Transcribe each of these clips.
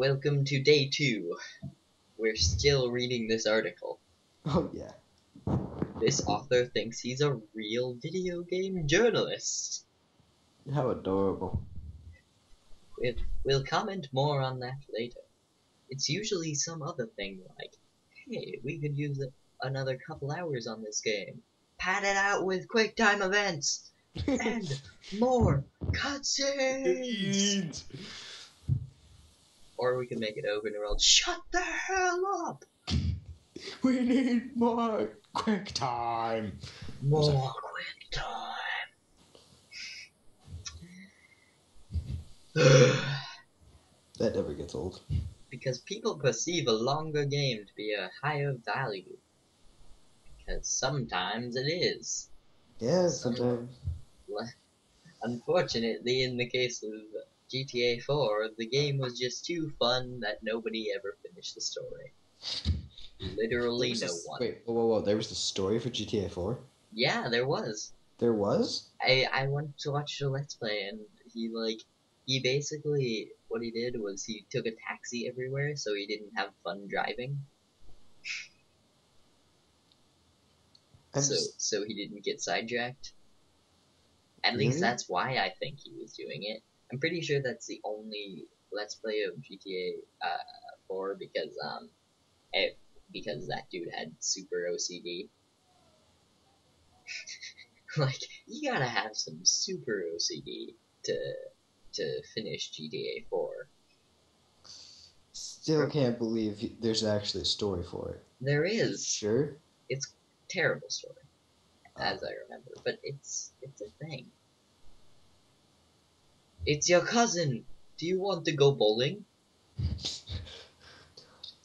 Welcome to day 2. We're still reading this article. Oh, yeah. This author thinks he's a real video game journalist. How adorable. We'll comment more on that later. It's usually some other thing like, hey, we could use another couple hours on this game. Pad it out with quick time events and more cutscenes. Or we can make it open world. Shut the hell up! We need more quick time. More quick time. That never gets old. Because people perceive a longer game to be a higher value. Because sometimes it is. Yeah, sometimes. Unfortunately, in the case of GTA 4, the game was just too fun that nobody ever finished the story. Literally no one. Wait, whoa. There was the story for GTA 4? Yeah, there was. There was? I went to watch the Let's Play, and he basically, what he did was he took a taxi everywhere so he didn't have fun driving. So he didn't get sidetracked. At least that's why I think he was doing it. I'm pretty sure that's the only Let's Play of GTA 4 because that dude had super OCD. Like, you gotta have some super OCD to finish GTA 4. Still can't believe there's actually a story for it. There is. Sure? It's a terrible story, as I remember, but it's a thing. It's your cousin. Do you want to go bowling?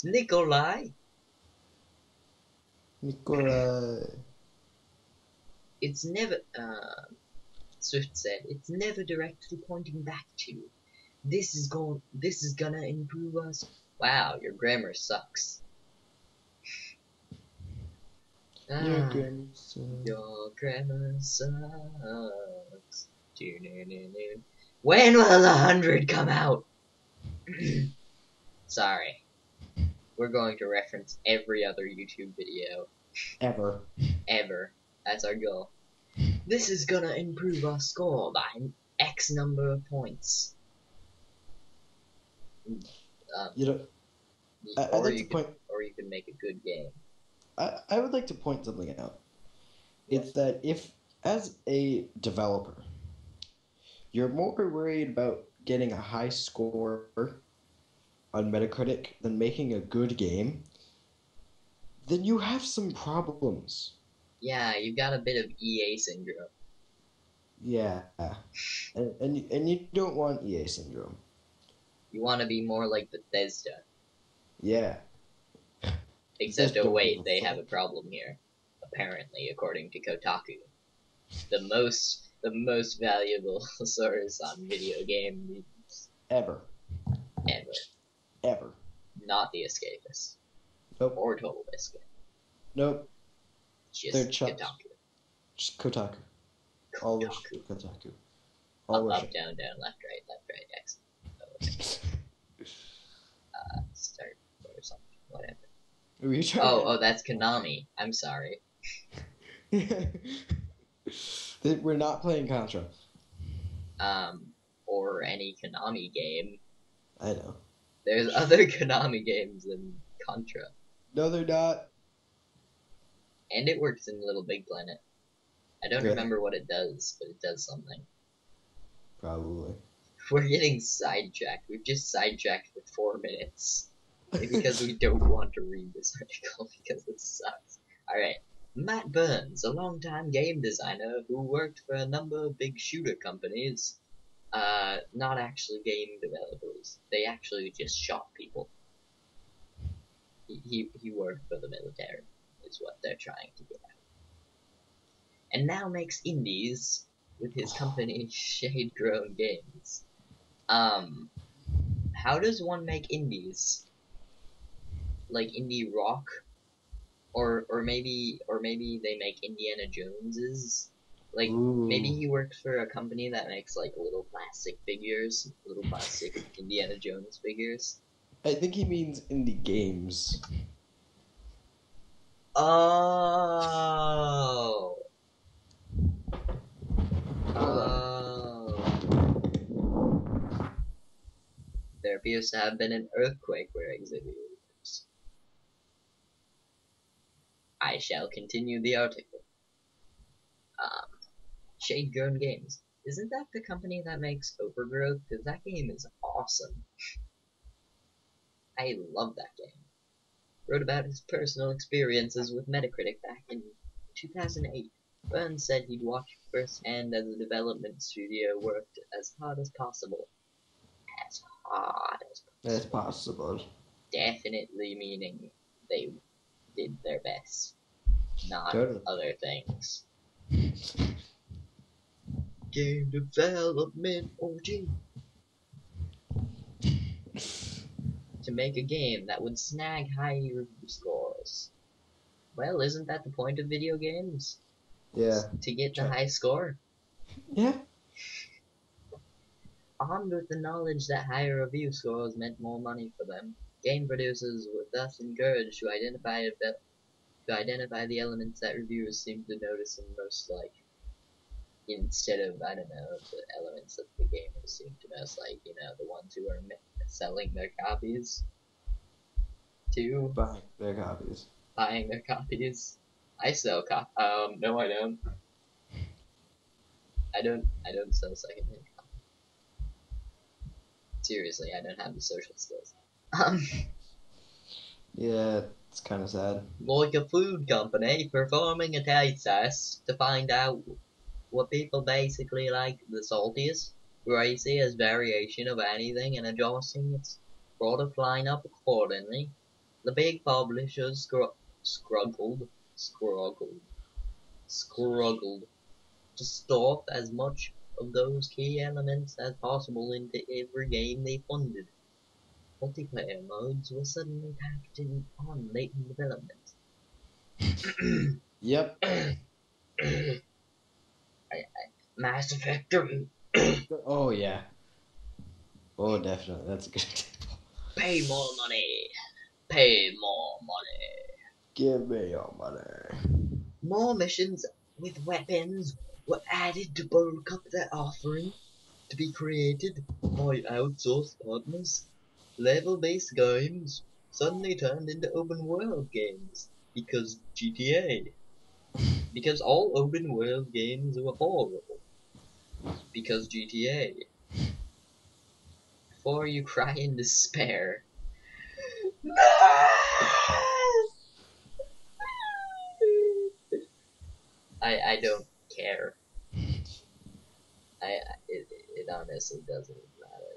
Nikolai? It's never, Swift said, it's never directly pointing back to. This is gonna improve us. Wow, your grammar sucks. Your grammar sucks. When will 100 come out? Sorry. We're going to reference every other YouTube video. Ever. That's our goal. This is gonna improve our score by X number of points. Or you could make a good game. I would like to point something out. It's that if, as a developer, you're more worried about getting a high score on Metacritic than making a good game, then you have some problems. Yeah, you got a bit of EA syndrome. Yeah, and you don't want EA syndrome. You want to be more like Bethesda. Yeah. Except, oh wait, they have a problem here. Apparently, according to Kotaku, the most valuable source on video games ever. Not The Escapist. Nope. Or Total Biscuit. Nope. Just Kotaku. Just Kotaku. All Kotaku. Up, down, left, right, X. Start or something, whatever. Were you trying oh, that's Konami. I'm sorry. We're not playing Contra. Or any Konami game. I know. There's other Konami games than Contra. No, they're not. And it works in Little Big Planet. I don't remember what it does, but it does something. Probably. We're getting sidetracked. We've just sidetracked for 4 minutes. Because we don't want to read this article because it sucks. Alright. Matt Burns, a longtime game designer who worked for a number of big shooter companies. Not actually game developers. They actually just shot people. He worked for the military, is what they're trying to get at. And now makes indies with his company Shade Grown Games. How does one make indies? Like indie rock? Or maybe they make Indiana Joneses? Like, maybe he works for a company that makes, like, little plastic figures, little plastic Indiana Jones figures. I think he means indie games. Oh. Hold on. Oh. There appears to have been an earthquake where Exhibit lives. I shall continue the article. Shade Grown Games. Isn't that the company that makes Overgrowth? Because that game is awesome. I love that game. Wrote about his personal experiences with Metacritic back in 2008. Burns said he'd watched firsthand as the development studio worked as hard as possible. As hard as It's possible. possible. Definitely meaning they did their best, not Totally. other things. Game development OG. To make a game that would snag high review scores. Well, isn't that the point of video games? Yeah. To get the high score? Yeah. Armed with the knowledge that higher review scores meant more money for them, game producers were thus encouraged to identify the elements that reviewers seem to notice and most like. Instead of, I don't know, the elements that the gamers seem to most like, the ones who are selling their copies to Buying their copies. buying their copies. I sell no I don't. I don't sell secondhand copies. Seriously, I don't have the social skills. Yeah, it's kind of sad. Like a food company performing a taste test to find out what people basically like the saltiest, raciest variation of anything and adjusting its product lineup accordingly. The big publishers struggled to stuff as much of those key elements as possible into every game they funded. Multiplayer modes were suddenly packed on late in development. Yep. Mass Effect 3. Oh, yeah. Oh, definitely. That's a good example. Pay more money. Pay more money. Give me your money. More missions with weapons were added to bulk up their offering to be created by outsourced partners. Level-based games suddenly turned into open-world games because GTA. Because all open-world games were horrible. Because GTA. Before you cry in despair. I don't care. It honestly doesn't matter.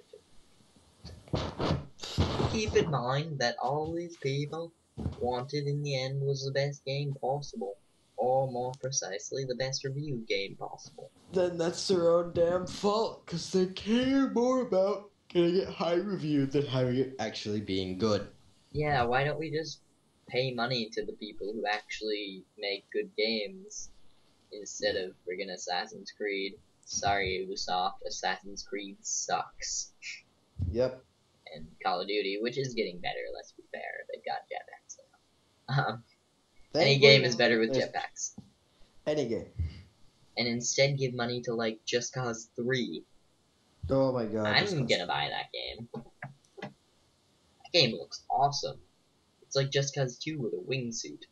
Keep in mind that all these people wanted in the end was the best game possible. Or more precisely, the best reviewed game possible. Then that's their own damn fault, because they care more about getting it high reviewed than having it actually being good. Yeah, why don't we just pay money to the people who actually make good games instead of friggin' Assassin's Creed? Sorry, Ubisoft, Assassin's Creed sucks. Yep. And Call of Duty, which is getting better, let's be fair. They've got jetpacks now. Any game is better with jetpacks. Any game. And instead give money to, like, Just Cause 3. Oh my god. I'm gonna buy that game. That game looks awesome. It's like Just Cause 2 with a wingsuit.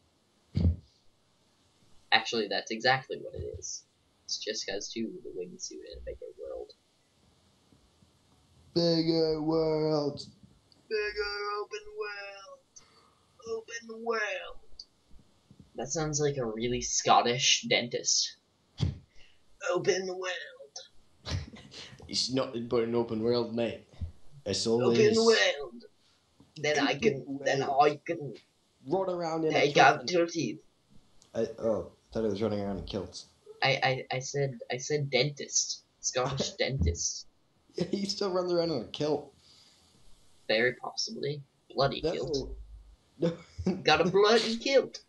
Actually, that's exactly what it is. It's Just Cause 2 with a wingsuit in a bigger world. Bigger world. Bigger open world. Open world. That sounds like a really Scottish dentist. Open world. It's nothing but an open world, mate. It's all Open world. Then I can run around in take a out your teeth. I thought it was running around in kilts. I said dentist. Scottish dentist. Yeah, he still runs around in a kilt. Very possibly. Bloody kilt. No. Got a bloody kilt.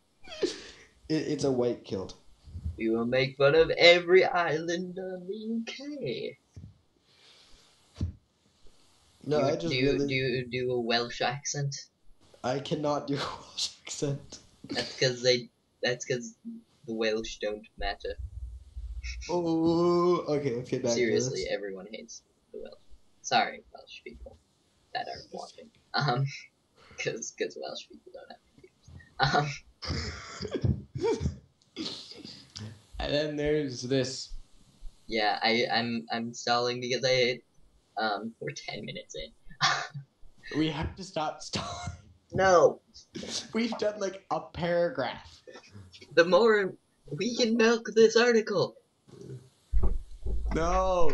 It's a white kilt. We will make fun of every island of the UK. No, I just really. Do you do a Welsh accent? I cannot do a Welsh accent. That's because the Welsh don't matter. Oh, okay, let's get back Seriously, to this. everyone hates the Welsh. Sorry, Welsh people that are watching. Because Welsh people don't have computers. And then there's this. Yeah, I'm stalling because we're 10 minutes in. We have to stop stalling. No, We've done like a paragraph. the more we can milk this article. No.